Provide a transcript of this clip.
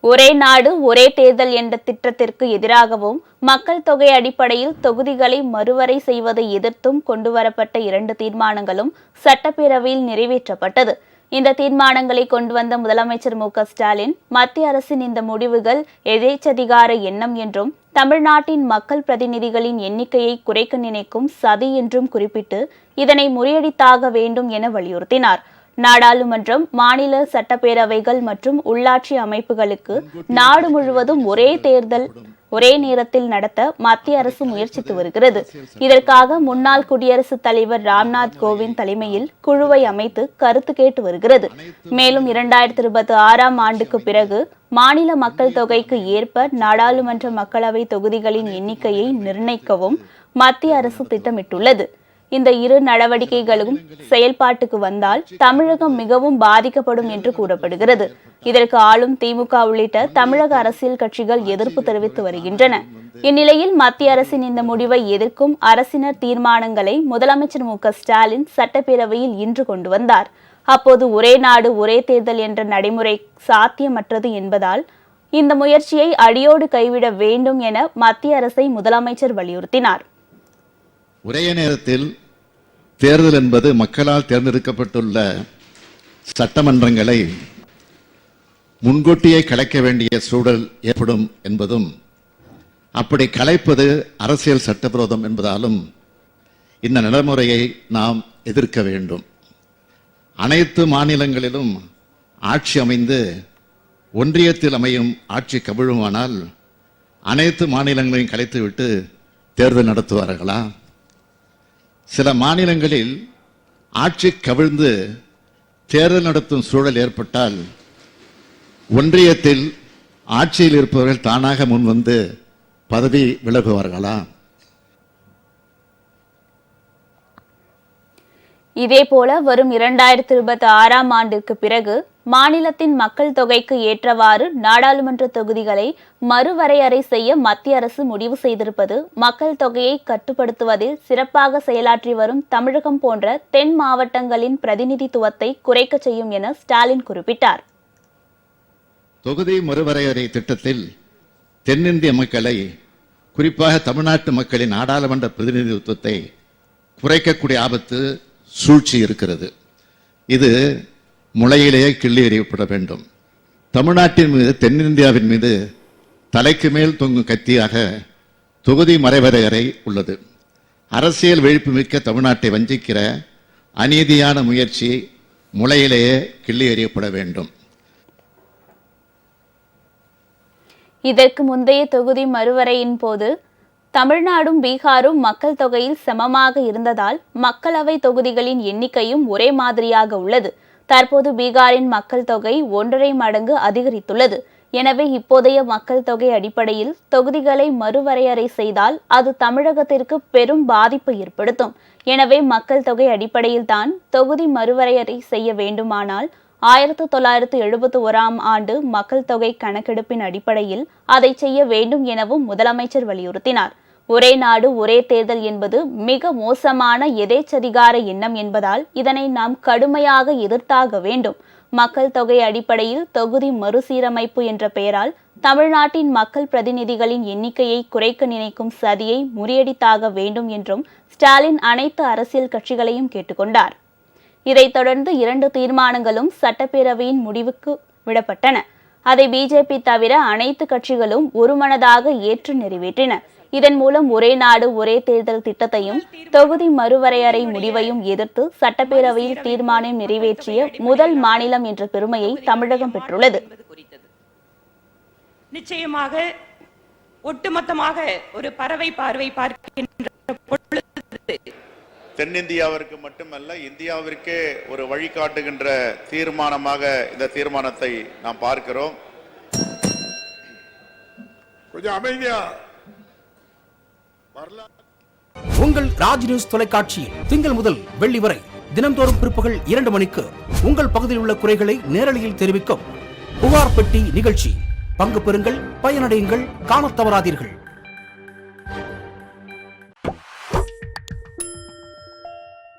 ஒரே நாடு ஒரே தேர்தல் என்ற திட்டத்திற்கு எதிராகவும் மக்கள் தொகை அடிப்படையில் தொகுதிகளை மறுவரை செய்வதை எதிர்த்தும் கொண்டுவரப்பட்ட 2 தீர்மானங்களும் சட்டப்பேரவையில் நிறைவேற்றப்பட்டது. இந்த தீர்மானங்களை கொண்டு வந்த முதலமைச்சர் மு.க.ஸ்டாலின் மத்திய அரசின் இந்த முடிவுகள் எதேச்சதிகார எண்ணம் என்றும் தமிழ்நாட்டின் மக்கள் பிரதிநிதிகளின் எண்ணிக்கையை குறைக்க நினைக்கும் சதி என்றும் குறிப்பிட்டு இதனை முறியடித்தாக வேண்டும் என வலியுறுத்தினார். நாடாளுமன்றம், மாநில சட்டப்பேரவைகள் மற்றும் உள்ளாட்சி அமைப்புகளுக்கு நாடு முழுவதும் ஒரே தேர்தல் ஒரே நேரத்தில் நடத்த மத்திய அரசு முயற்சித்து வருகிறது. இதற்காக முன்னாள் குடியரசுத் தலைவர் ராம்நாத் கோவிந்த் தலைமையில் குழுவை அமைத்து கருத்து கேட்டு வருகிறது. மேலும் 2026ஆம் ஆண்டுக்கு பிறகு மாநில மக்கள் தொகைக்கு ஏற்ப நாடாளுமன்ற மக்களவை தொகுதிகளின் எண்ணிக்கையை நிர்ணயிக்கவும் மத்திய அரசு திட்டமிட்டுள்ளது. இந்த 2 நடவடிக்கைகளும் செயல்பாட்டுக்கு வந்தால் தமிழகம் மிகவும் பாதிக்கப்படும் என்று கூறப்படுகிறது. இதற்கு ஆளும் திமுக உள்ளிட்ட தமிழக அரசியல் கட்சிகள் எதிர்ப்பு தெரிவித்து வருகின்றன. இந்நிலையில் மத்திய அரசின் இந்த முடிவை எதிர்க்கும் அரசினர் தீர்மானங்களை முதலமைச்சர் மு.க.ஸ்டாலின் சட்டப்பேரவையில் இன்று கொண்டு வந்தார். அப்போது ஒரே நாடு ஒரே தேர்தல் என்ற நடைமுறை சாத்தியமற்றது என்பதால் இந்த முயற்சியை அடியோடு கைவிட வேண்டும் என மத்திய அரசை முதலமைச்சர் வலியுறுத்தினார். ஒரே நேரத்தில் தேர்தல் என்பது மக்களால் தேர்ந்தெடுக்கப்பட்டுள்ள சட்டமன்றங்களை முன்கூட்டியே கலைக்க வேண்டிய சூழல் ஏற்படும் என்பதும், அப்படி கலைப்பது அரசியல் சட்டவிரோதம் என்பதாலும் இந்த நடைமுறையை நாம் எதிர்க்க வேண்டும். அனைத்து மாநிலங்களிலும் ஆட்சி அமைந்து ஒன்றியத்தில் அமையும் ஆட்சி கவிழுமானால் அனைத்து மாநிலங்களையும் கலைத்துவிட்டு தேர்தல் நடத்துவார்களா? சில மாநிலங்களில் ஆட்சி கவிழ்ந்து தேர்தல் நடத்தும் சூழல் ஏற்பட்டால் ஒன்றியத்தில் ஆட்சியில் இருப்பவர்கள் தானாக முன்வந்து பதவி விலகுவார்களா? இதேபோல வரும் 2026ஆம் ஆண்டிற்கு பிறகு மாநிலத்தின் மக்கள் தொகைக்கு ஏற்றவாறு நாடாளுமன்ற தொகுதிகளை மறுவரையறை செய்ய மத்திய அரசு முடிவு செய்திருப்பது மக்கள் தொகையை கட்டுப்படுத்துவதில் சிறப்பாக செயலாற்றி வரும் தமிழகம் போன்ற தென் மாவட்டங்களின் பிரதிநிதித்துவத்தை குறைக்க செய்யும் என ஸ்டாலின் குறிப்பிட்டார். தொகுதி மறுவரையறை திட்டத்தில் தென்னிந்திய மக்களை, குறிப்பாக தமிழ்நாட்டு மக்களின் நாடாளுமன்ற பிரதிநிதித்துவத்தை குறைக்கக்கூடிய ஆபத்து, சூழ்ச்சி இருக்கிறது. இது முளையிலேயே கிள்ளி எறியப்பட வேண்டும். தமிழ்நாட்டின் மீது, தென்னிந்தியாவின் மீது தலைக்கு மேல் தொங்கும் கத்தியாக தொகுதி மறுவரையறை உள்ளது. அரசியல் விழிப்பு மிக்க தமிழ்நாட்டை வஞ்சிக்கிற அநீதியான முயற்சி முளையிலேயே கிள்ளி எறியப்பட வேண்டும். இதற்கு முந்தைய தொகுதி மறுவரையின் போது தமிழ்நாடும் பீகாரும் மக்கள் தொகையில் சமமாக இருந்ததால் மக்களவை தொகுதிகளின் எண்ணிக்கையும் ஒரே மாதிரியாக உள்ளது. தற்போது பீகாரின் மக்கள் தொகை 1.5 மடங்கு அதிகரித்துள்ளது. எனவே இப்போதைய மக்கள் தொகை அடிப்படையில் தொகுதிகளை மறுவரையறை செய்தால் அது தமிழகத்திற்கு பெரும் பாதிப்பை ஏற்படுத்தும். எனவே மக்கள் தொகை அடிப்படையில் தான் தொகுதி மறுவரையறை செய்ய வேண்டுமானால் 1971ஆம் ஆண்டு மக்கள் தொகை கணக்கெடுப்பின் அடிப்படையில் அதை செய்ய வேண்டும் எனவும் முதலமைச்சர் வலியுறுத்தினார். ஒரே நாடு ஒரே தேர்தல் என்பது மிக மோசமான எதேச்சதிகார எண்ணம் என்பதால் இதனை நாம் கடுமையாக எதிர்த்தாக வேண்டும். மக்கள் தொகை அடிப்படையில் தொகுதி மறுசீரமைப்பு என்ற பெயரால் தமிழ்நாட்டின் மக்கள் பிரதிநிதிகளின் எண்ணிக்கையை குறைக்க நினைக்கும் சதியை முறியடித்தாக வேண்டும் என்றும் ஸ்டாலின் அனைத்து அரசியல் கட்சிகளையும் கேட்டுக்கொண்டார். இதைத் தொடர்ந்து 2 தீர்மானங்களும் சட்டப்பேரவையின் முடிவுக்கு விடப்பட்டன. அதை பிஜேபி தவிர அனைத்து கட்சிகளும் ஒருமனதாக ஏற்று நிறைவேற்றின. இதன் மூலம் ஒரே நாடு ஒரே தேர்தல் திட்டத்தையும் தொகுதி மறுவரையறை முடிவையும் எதிர்த்து சட்டப்பேரவையில் தீர்மானம் நிறைவேற்றிய முதல் மாநிலம் என்ற பெருமையை தமிழகம் பெற்றுள்ளது. நிச்சயமாக ஒட்டுமொத்தமாக ஒரு பறவை பார்வை பார்க்கின்ற தென்னிந்தியாவிற்கு மட்டுமல்ல, இந்தியாவிற்கே ஒரு வழிகாட்டுகின்ற தீர்மானமாக இந்த தீர்மானத்தை நாம் பார்க்கிறோம். கொஞ்சம் அமைதியா. உங்கள் ராஜ் நியூஸ் தொலைக்காட்சியில் திங்கள் முதல் வெள்ளி வரை தினம்தோறும் பிற்பகல் 2 மணிக்கு உங்கள் பகுதியில் உள்ள குறைகளை நேரலையில் தெரிவிக்கும் புகார் பெட்டி நிகழ்ச்சி. பங்கு பெறுங்கள், பயனடையுங்கள், காணத் தவறாதீர்கள்.